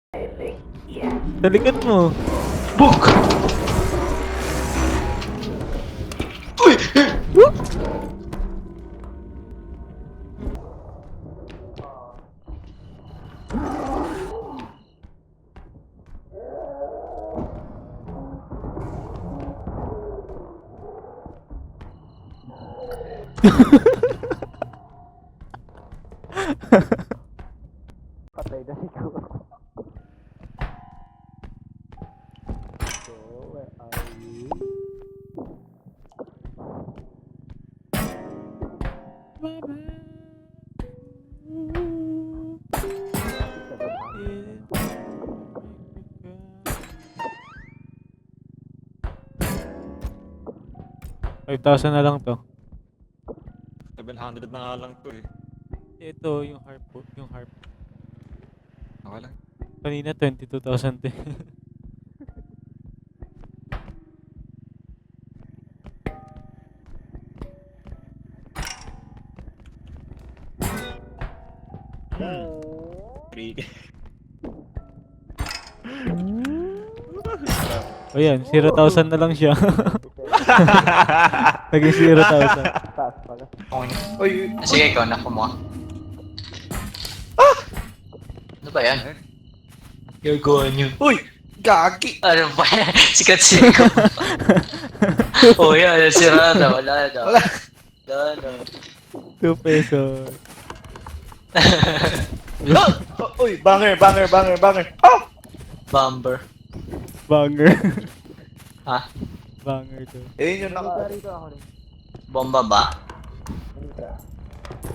Sa likod mo. Bok! Uy! Patay na ikaw. So, where are you? $5,000 na lang to. 700 na nga lang to eh. Ito yung harp po, yung harp. Okay lang. Kanina 22,000 din. Free. O yan, 0,000 na lang siya. Naging 0,000. Uy! Sige, ikaw na kumuha. Ano ba yan? You're going you. Uy! Gagi! Ano ba yan? Sikat ko. Oh yan, sira na. Wala na. Wala. Wala na. 2 pesos. Oh, uy! Banger! Banger! Banger! Banger! Oh! Bumper. Banger. Ha? Banger to. Eh, yun naka... Bomba ba?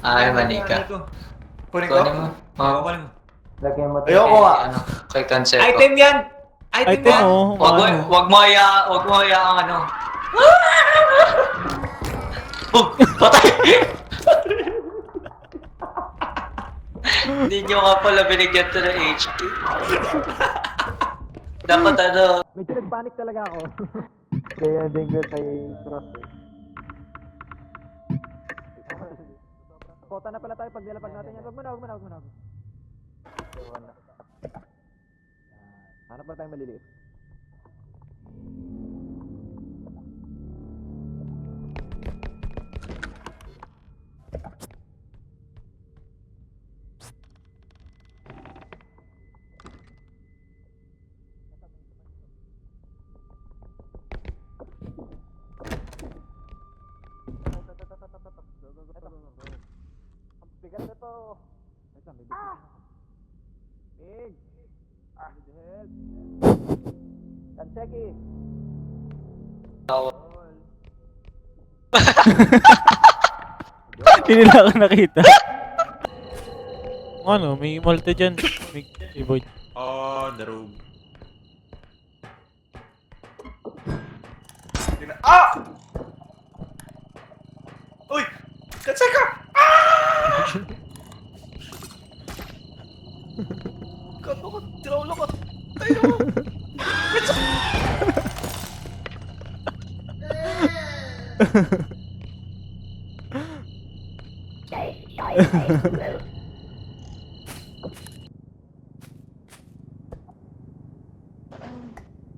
Ay, manika. Kunin ko? Kunin mo. Oh. Kunin mo. Lagyan mo Ayoko nga. Ano, kay Cancelo. Item yan! Item Item yan! mo. Wag mo ang ano. Oh, patay! Hindi nyo nga pala binigyan to ng HP. Dapat ano, Medyo nag-panic talaga ako. Kaya din ko kay Cross. Kota na pala tayo pag nilapag natin yan. Wag mo na. Hanap pala tayong maliliit. Bigat na to. Wait lang, bibig. Big! Need help. Kanseki! Hindi nila ako nakita. Ano, may multi dyan. May keyboard. Oh, the room. Ah! Uy! Katsaka! Ah! Kato ka, tinawala ka. Tayo mo.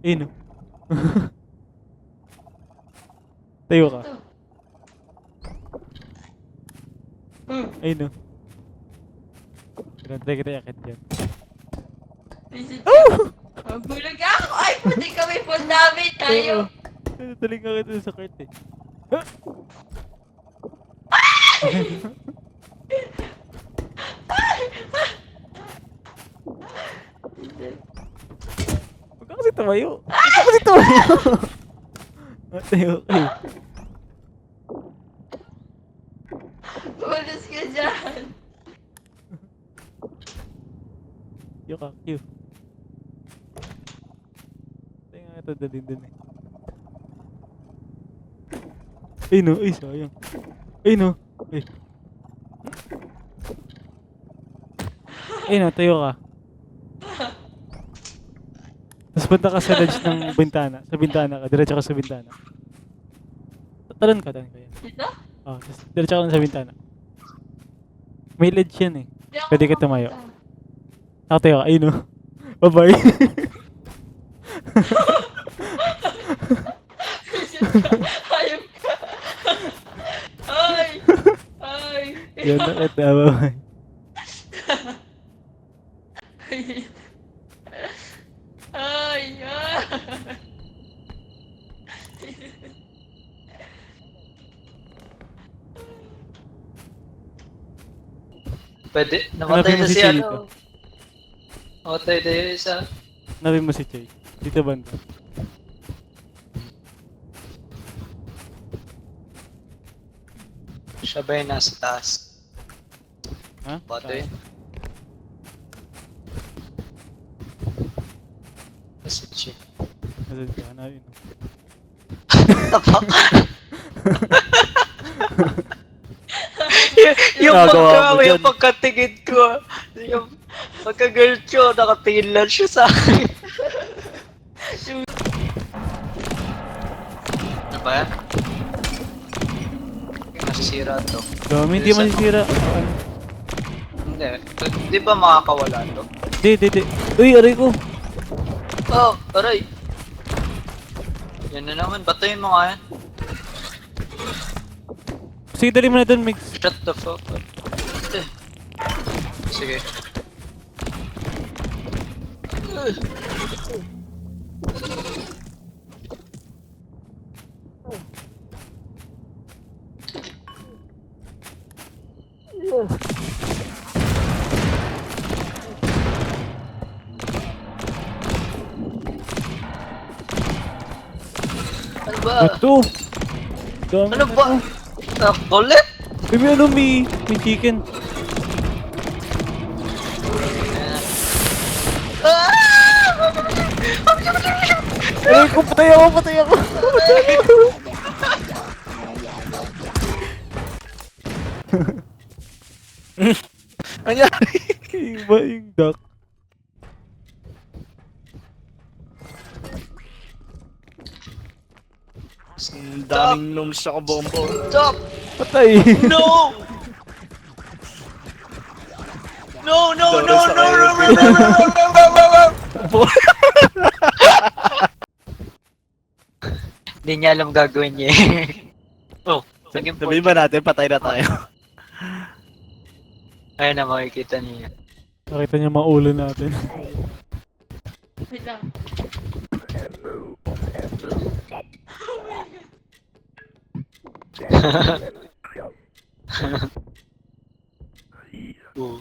Ayun. Tayo ka. Ayun. Pinantay kita yakit yan. Mabulag ako! Ay, pati kami po namin tayo! Taling ka kita sa cart eh. Huwag ka kasi tumayo. Huwag ka kasi tumayo. Tayo kayo. Umalis ka dyan! Yo ka, Q. Tayo nga ito dalhin dun eh. Ay no, ay sayang. Ay no, ay. Ay no, tayo ka. Tapos punta ka sa ledge ng bintana. Sa bintana ka, diretso ka sa bintana. Talon ka yan. Dito? Oh, tapos diretso ka lang sa bintana. May ledge yan eh. Di ako Pwede ka tumayo. makapunta. Nakatayo ka, ayun no. Bye-bye. Hayop ka. Ay! Ay! Yan na kita. Bye-bye. Ay! Ah! Pwede, namatay Hanapin mo na si si Che ano. dito. Namatay na yung isa. Hanapin mo si Che. Dito banda. Siya ba yung nasa taas? Ha? Bato yun. Si Che. Nasaan ka? Hanapin mo. Tapak. yung Ginagawa mo dyan. yung pagkatingin ko, yung pagka-girl ko, nakatingin lang siya sa akin. Ano ba yan? Nasisira to. Dami, hindi masisira. Hindi. Di ba makakawala to? Di. Uy, aray ko. Oh, aray. Yan na naman, batayin mo nga yan. Sige, dali mo na dun, Mix. Shut the fuck up. Sige. Ano ba? Ito. Dami Ano na ba? to. Bullet? Uy, may ano, may chicken. Aray ko, patay ako. Nangyari. Yung duck. Ang daming nung sa kabombo. Stop! Patay. No! No, no, no, no, Doris, no, no, no, okay. no, no, no, no. Hindi niya alam gagawin niya. Oh, naging Sabihin ba natin, patay na tayo. Ayun na, makikita niya. Nakita niyo mga ulo natin. Wait lang. Oo.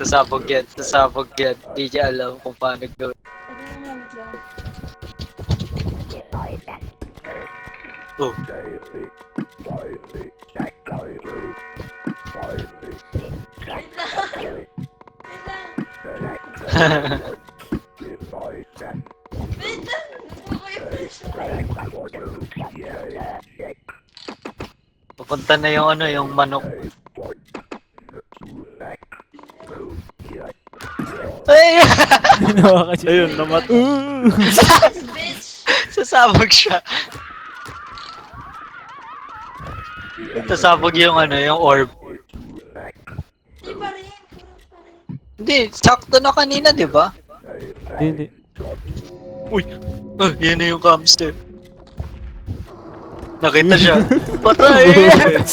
Sasabog yan. Di niya alam kung paano gawin. Ano lang, wait lang. Oh. Wait lang. Wait lang. Okay, flashlight. Papunta na yung ano, yung manok. Ay! Ginawa ka siya. Ayun, namat. Bitch! Sasabog siya. Sasabog yung ano, yung orb. Di pa rin. Kurang pa rin. Hindi, sakto na kanina, di ba? Hindi. Uy! Oh, yan na yung camster. Nakita siya. Patay! Vincent!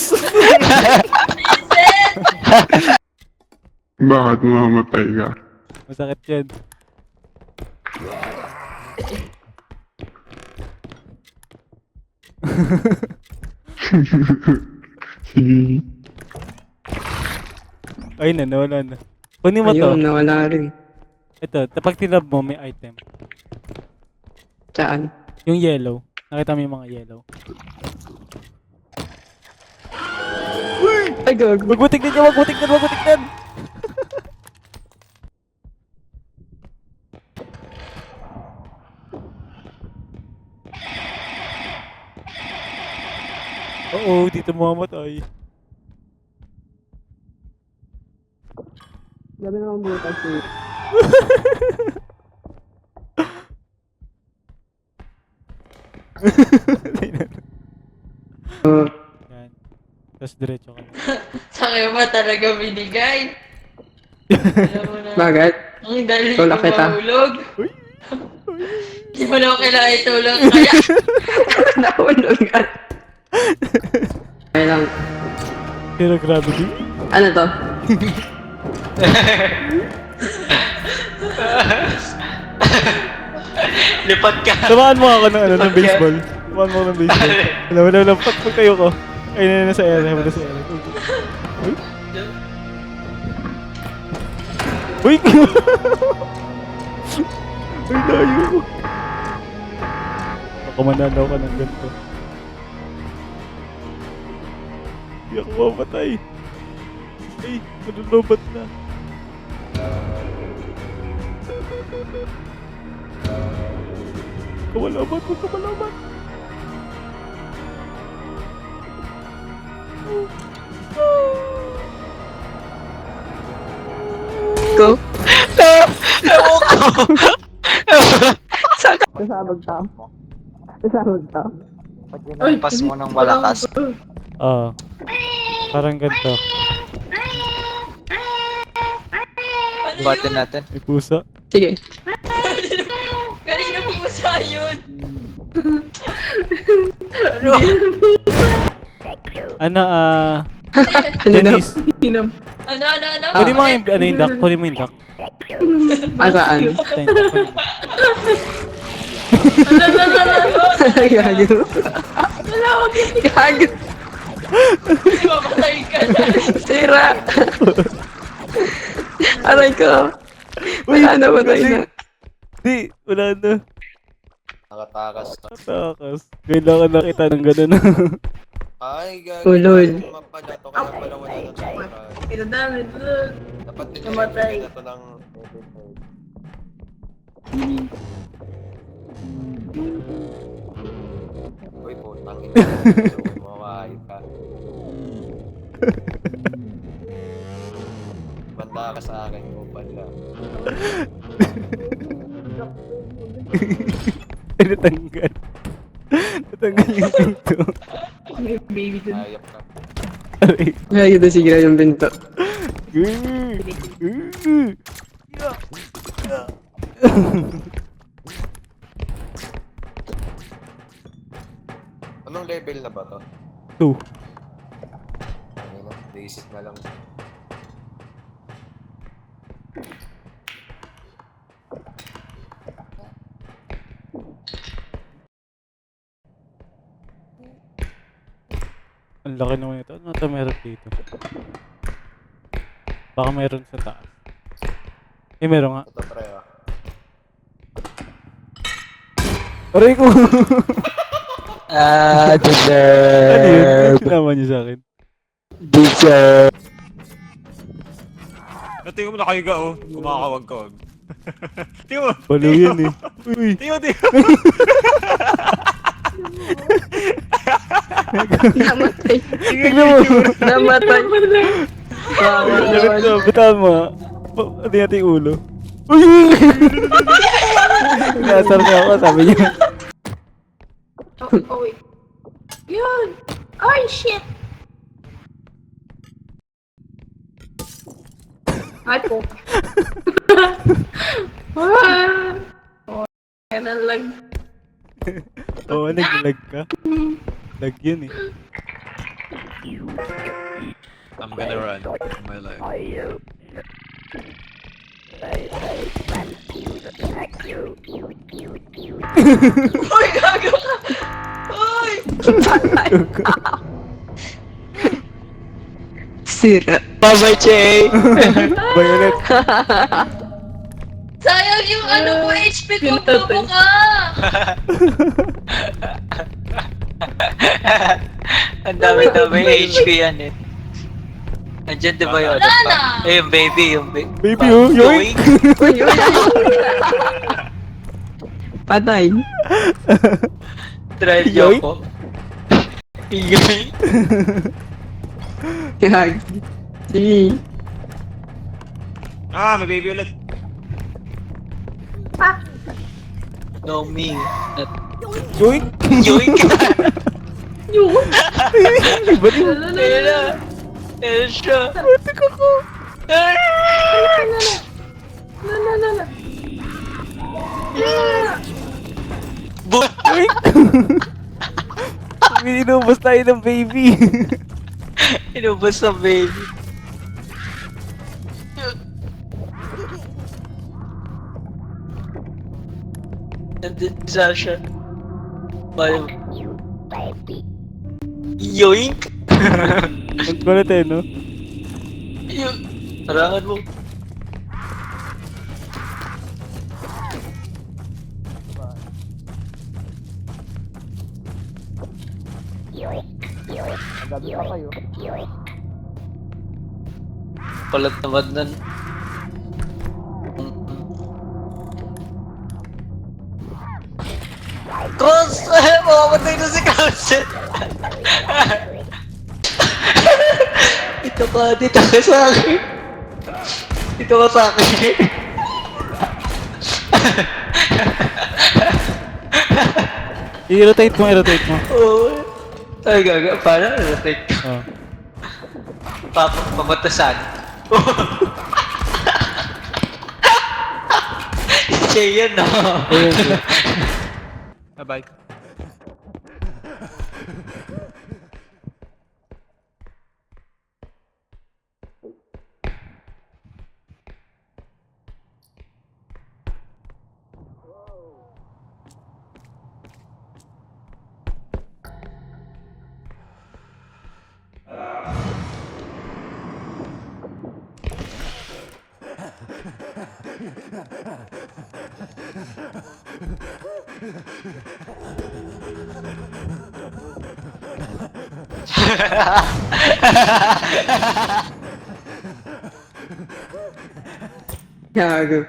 Bakit mamamatay ka? Masakit yan. Sige. Ay na, nawala na. Kunin mo to. Ayun, nawala rin. Ito, pag tinab mo, may item. Saan? Yung yellow. Nakita mo yung mga yellow. Ay, gag. Wag mo tignan niya, wag mo tignan! Oo, dito mamatay. Gabi naman butas eh. Yan. Tapos diretso ka na. Sa'yo ba talaga binigay? Alam mo na. Bakit? Ang dali ko Tulak kita. mahulog. Uy. Di mo na ako kailangan itulog. Kaya, Nahulog at... Ay lang. Zero gravity. Ano to? Lipat ka. Tamaan mo ako ng, ng baseball. Tamaan mo ako ng baseball. Wala. Pag kayo ko. Ay, na sa area. Wala sa area. Uy! Uy, layo. Baka mananaw ka ng ganito. Hindi ako mamatay. Ay, manulobat na. Kamalabat, huwag kamalabat. Go. Ewan ko. Sasabog ka. Sasabog ka. Pag ginampas mo ng malakas. Ah, parang ganito. Batin natin. May pusa. Sige. kanina pusa yun. Ano, Ano na? Dennis. Ano? Pwede mo yung, ano yung duck? Pwede mo yung duck? Asaan? Basta yung duck. Gago. Gago. Mamatay ka na. Sira. Aray ko. Wala na, patay na. Di, wala na. Nakatakas. Takas. Kailangan nakita ng gano'n. Ay, gagawin. Ulol. Mapala to, kaya pala wala ng samurai. Pinadami doon. Dapat Namatay. na to ng... Uy, putang ina. Mawahay ka. Banda ka sa akin ko pala. Ay, natanggal. Natanggal yung pinto. Ayap ka. Aray. Gago na sigira yung binto. Anong level na ba to? 2. Ano, basic na lang. Ang laki naman ito. Ano ito meron dito? Baka meron sa taas. Eh, meron nga. Ito pre ah. Aray ko! Ah, Ano yun? deserve. Sinama niyo sa akin. Deserve. Tingnan mo nakahiga oh. Kumakawag-kawag. Tingnan mo. Balo yan eh. Uy! Tingnan. Namatay. Tignan mo! Namatay. Bakit ka? Bitawan mo nga. Ano natin yung ulo? Uy! Nasar niya ako, sabi niya. Oh, wait. Yun! Ay, shit! Ay po. Kaya na lang. Oo, nag-lag ka. Lag yun eh. I'm gonna run for my life. Uy, gago ka! Uy! Sira. Bye-bye, Che! Violet. Sayang yung ano mo, HP ko, Pinatay. bobo ka! Ang dami-dami HP yan eh. Nandiyan di ba yun? Wala na. Eh, yung baby, yung baby. Baby, oh, yoink! Uy, uy. Patay. Try Yoink. ko. Yoink. Gag. Sige. Ah, may baby ulit. No, me. Yoink! Yoink! Ba't yun? Ayun na. Ayun siya. Ba't ako? Inubos tayo ng baby. Inubos na baby. Nandun si Sasha. Bayo. Yoink! Ang kulit eh, no? Yoink! Harangan mo. Gabi pa kayo. Palat naman nun. Cross! Makamatay na si Cross! Dito ka sa akin. Dito ka sa akin. I-rotate mo, i-rotate mo. Oo. Ay, gaga. Paano? Rotate ko. Oh. Pamatasan. Siya yan, no? Ayun, ayun. Bye-bye. Gago.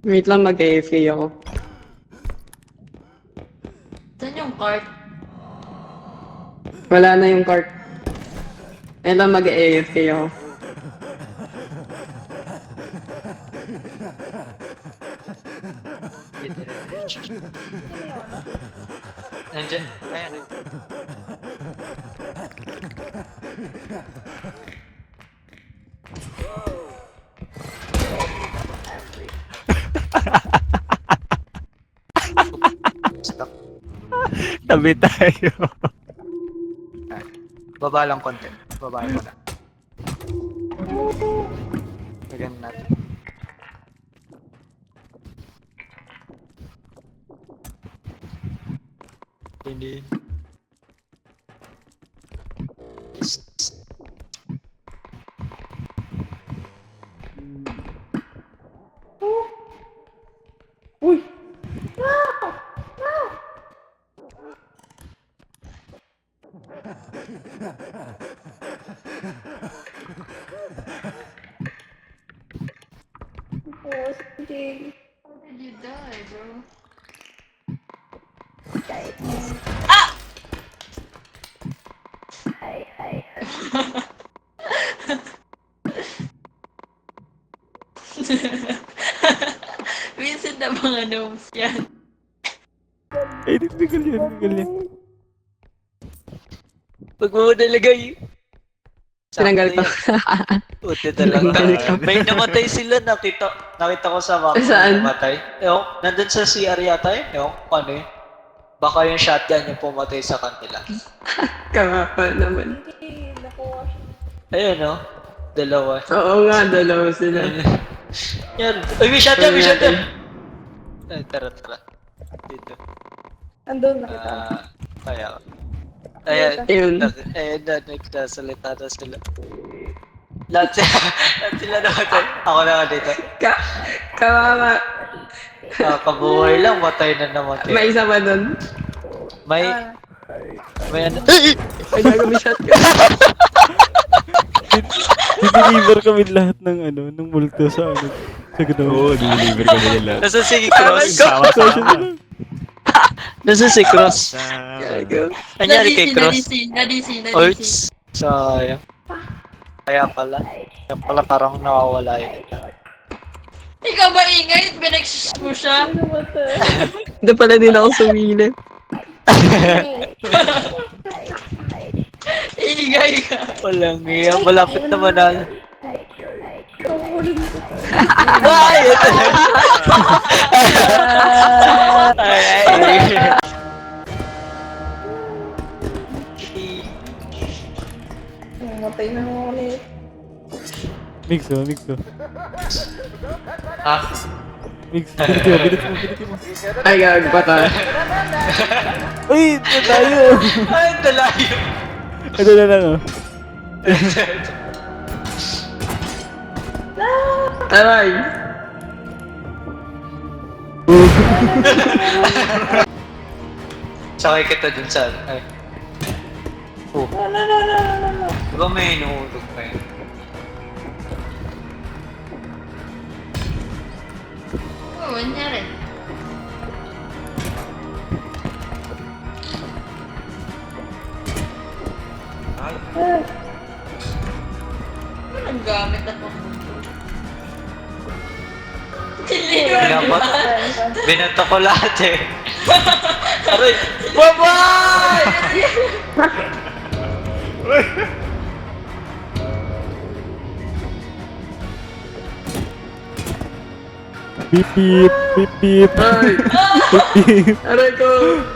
Wait lang, mag-AFK ako. Saan yung cart? Wala na yung cart. Wait lang, mag-AFK ako. Nandiyan. Ayan. Stop. Tabi tayo. Baba lang konti. Baba mo na. Lagyan natin. Hindi. How did you die, bro? Vincent na mga gnomes yan. Ay, bigil yan, bigil yan. Pag mo nalagay. Tinanggal ko. Puti talaga. Tinanggal ko. May namatay sila, nakita ko sa mapa. Saan? Namatay. Ewan, nandun sa CR yata yun. Ewan kung ano yun. Baka yung shotgun yung pumatay sa kanila. Kamapa naman. Ayun, no? Dalawa. Oo nga, dalawa sila. Yan. Ay, may shotgun, may shotgun! Ay, tara. Dito. Andun, nakita. Kaya. Ayan. Ayun. Ayun na, nagsasalita na sila. Lahat sila namatay. Ako na nga dito. Kawawa. Kabuhay lang, matay na naman. May isa pa dun. May ano? Ay, gago, may shotgun. Dideliver kami lahat ng ano, ng multo sa ano, sa gano'n. Oo, dideliver kami lahat. Nasa si Cross. Nasa si Cross. Gago. Anyari kay Cross? Nadisi. Orts. Sayang. Kaya pala parang nawawala yun. Ikaw ba ingay? Binagsis mo siya? Hindi pala din ako sumili. Ingay ka. Walang iya. Malapit naman na. Ay! Ay! Mamatay na ako ulit. Mix oh. Ah, Mix, piniti mo. Ay, gag, patay. Uy, ito tayo. ay, dalayo. Ito na lang oh. Aray. Sakay kita dun sa... Ay. Oh. Di ba may inuulog pa yun? Oo, niya rin. Anong gamit ako? Binabot. Binato ko lahat eh. Aray! Bye-bye! Beep beep, beep beep. Ay. Beep beep, Aray ko.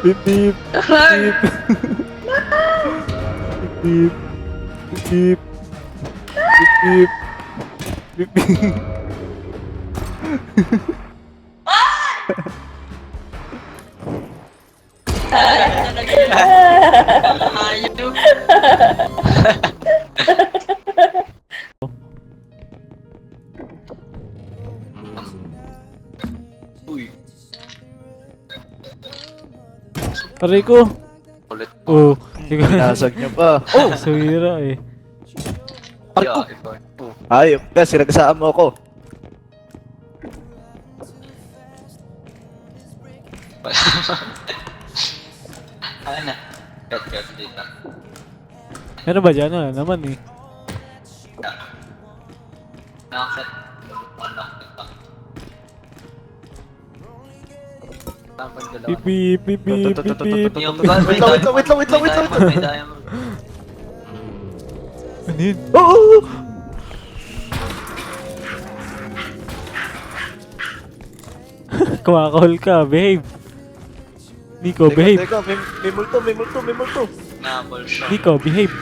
beep beep. Aray. Beep beep. Beep beep. Beep beep. Ayun. Uy. Aray ko. Ulit. Oh, hindi ko Nasag niyo pa. Oh, sawira eh. Yeah, ikaw. Oh. Ayop ka, sinagasaan mo ako. Ano na? Cut dito. Meron ba dyan? Wala naman eh. Nakakit. Nakakit pa. Tapos dalawa. Beep beep, beep beep, beep beep. Yung Wait lang. May diamond. Ano yun? Oo! Kumakahol ka, behave. Nico, behave. Teka, may multo. Nabol siya. Nico, behave.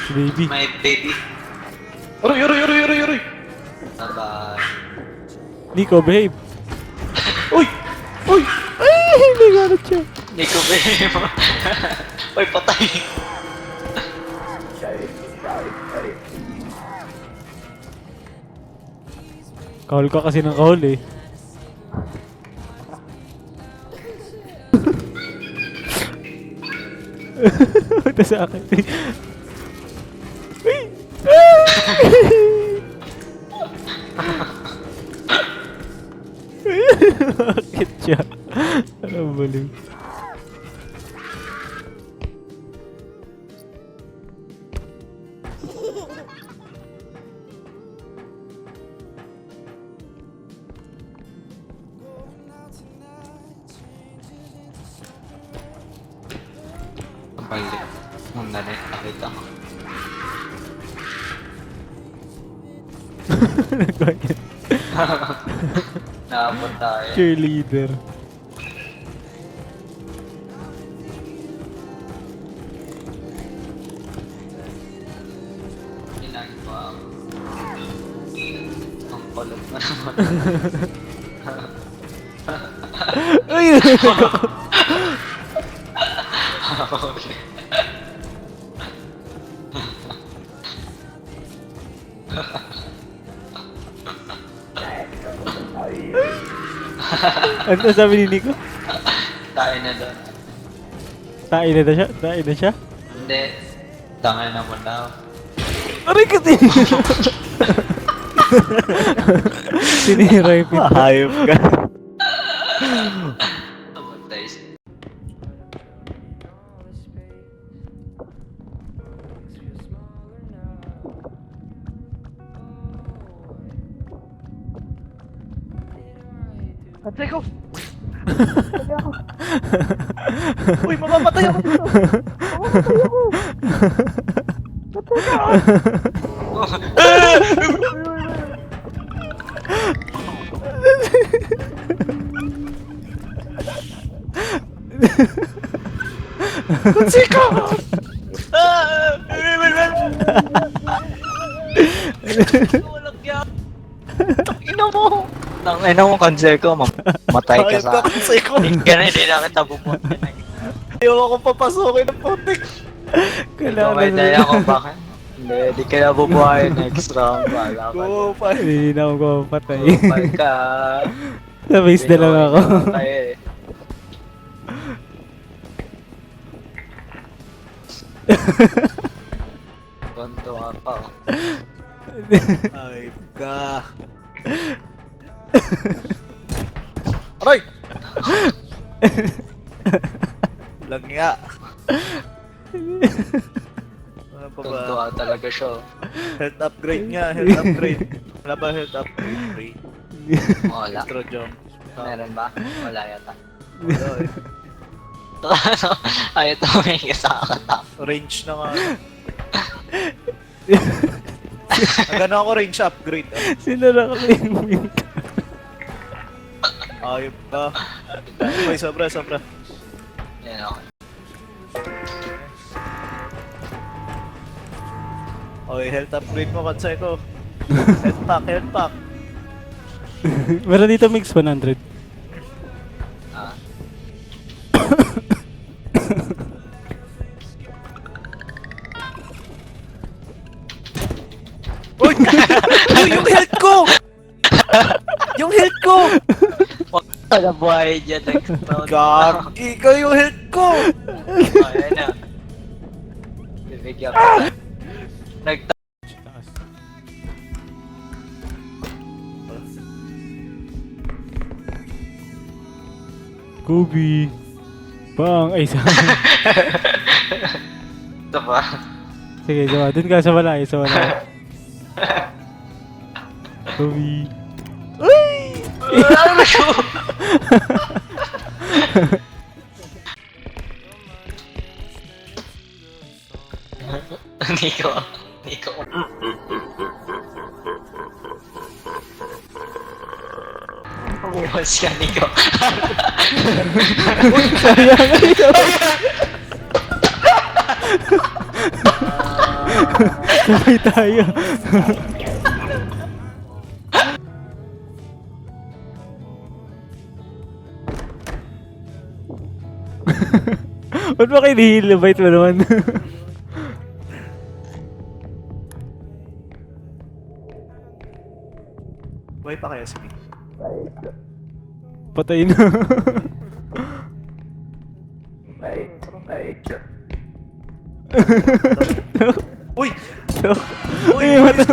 Si baby. My baby. Aray! Bye-bye. Nico, behave. Uy! Ay, hindi ganit siya. Nico baby mo. Uy, patay. Kahol ka kasi ng kahol eh. Ito sa akin. Uy! Bakit siya? Ano baliw? Ang balik. Ang nanay, nakita ko. Nagwanyan. Naabot tayo. Cheerleader. Ginagawa ako. Ang kulit mo naman. Uy! Okay. Ano sabi ni Nico? Tayo na doon. Tain na siya? Tain na siya? Hindi. Tangay na mo na. Aray kasi! Sinira yung pinto. Hayop ka. Namatay siya. Patay ko! Uy, mamamatay ako dito! Mamamatay ako! Walang yan. Ina mo. Nang ina mo, cancel ko. Matay ka sa akin. Hindi na kita pupunta. Ayaw ako papasukin ng putik. May daya ko bakit? Hindi, di ka na bubuhay next round. Wala ka. Go, pa. Hindi na ako papatay. Bumay ka. Sa base na lang ako. Ganto ka pa. Ay, ka. Aray! Langya. Ano pa ba? Ganto ka talaga siya. Health upgrade nga, health upgrade. Wala ba health upgrade? Free. Wala. Intro jump. Meron ba? Wala yata. Wala eh. Ayaw tumingin sa akin. Range na nga. Gano'n ako range upgrade. Sinara ko yung wing. Ayop ka. Okay, sobra. Yan ako. Okay, health upgrade mo, kansay ko. Health pack. Meron dito mix 100. Ah. Uy! Uy, yung health ko! Yung health ko! Wala buhay dyan. Next round. Gagi ka yung health ko! Ayan na. Bibigyan ko. Kobe. Bang! Ay, sa... Ito ba? Sige, sama. Dun ka sa wala. Sa wala. Kobe. Nico. Uwas ka, Nico. Sabay tayo. Ba't ba kayo nihil? Bait mo naman. Buhay pa kaya si Nick? Patay na. Uy! Uy, mata.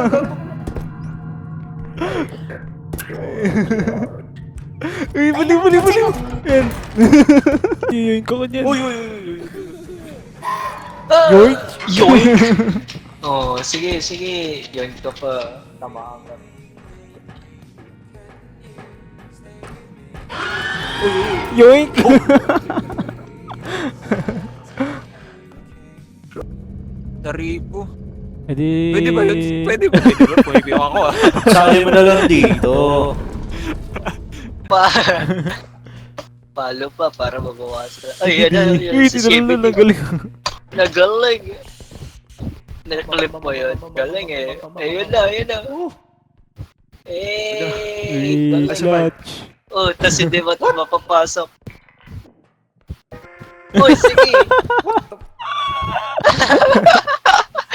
Uy, bali. Yan. Yoink ko niyan. Uy! Yoink? Yoink! Oh, sige. Yoink ka pa. Tamaan ka. Yoink! Taribo. Edi... Pwede ba yun? Pwede ba? Pwede ako ah. Sali mo na lang dito. Palo pa para mabawasan. Ay, yan na. Uy, tinalo na galing. Nagaling. Naklip mo yun. Galing eh. Ayun na. Uy, clutch. Oh, tas hindi mo mapapasok. Uy, sige.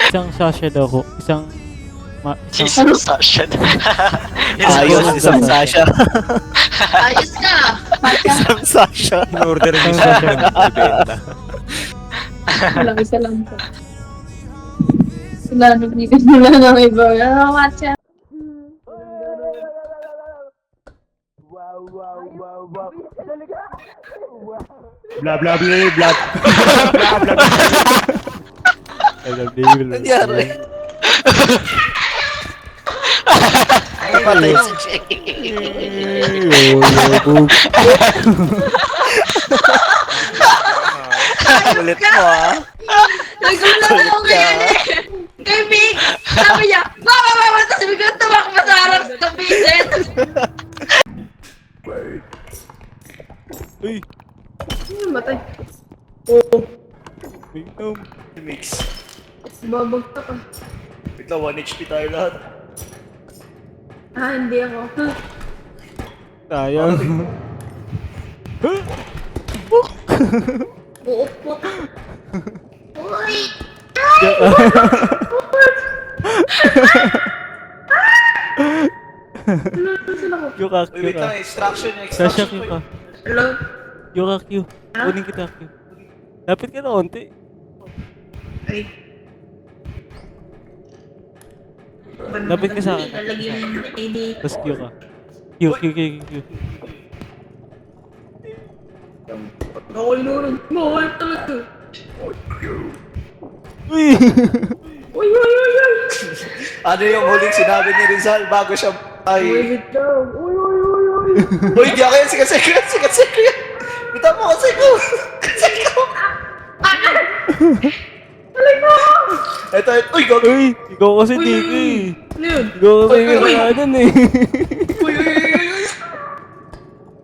Isang sasha daw ko. Isang Sasha. Ayos, isang Sasha. Ayos ka! Isang Sasha. In-order Isang sasha. Isa lang po. Sila nagbigay mula ng iba. Ano, matcha? Blah blah blah blah. Nangyari. Patay si Jake. Ulit mo ah. Nagulat ako ngayon eh! Kay Big! Sabi niya, mama, mama! Tapos biglang tumakbo sa harap ng Vincent. Uy, Ano matay? Oo. Minom. Mix. Babagta ka. Wait lang, 1 HP tayo lahat. Ah, hindi ako. Sayang. Uupot. Uy! Sila ko. Yuka, Uy, wait lang, Yuka. extraction, Sasha, extraction. Yuka. Hello? Yuka, Q. Kunin kita, Q. Lapit ka na konti. Ay. Lapit ka sa akin. Lalagyan mo ng AD. Tapos Q ka. Q, Q, Q, Q. Bawal nun. Bawal talaga. Uy! Uy, uy, uy, uy. Ano yung huling sinabi ni Rizal bago siya ay... Wait lang. Uy, uy, uy, uy. Uy, di ako yan, sikat yan. Bita mo kasi ko. Kasi ko. Ito, uy, gago. Uy! Ikaw kasi Uy, dito uy, eh. Ano yun? Ikaw kasi Uy, uy, uy. kailangan eh. Uy, uy, uy, uy, uy.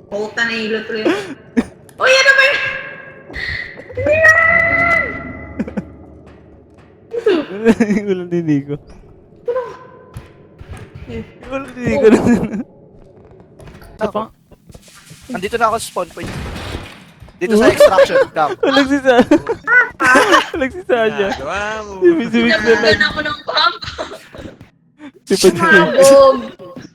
Puta na ilo tuloy. Uy, ano ba yun? Walang dinig ko. Eh, Walang dinig ko. Ako. Andito na ako sa spawn point. Dito sa extraction. Ikaw. Walang si Sa. Walang si Sasha. Gawa mo. Si Mix na lang. Nabugan ako ng pump. Si Patrick. Mabog.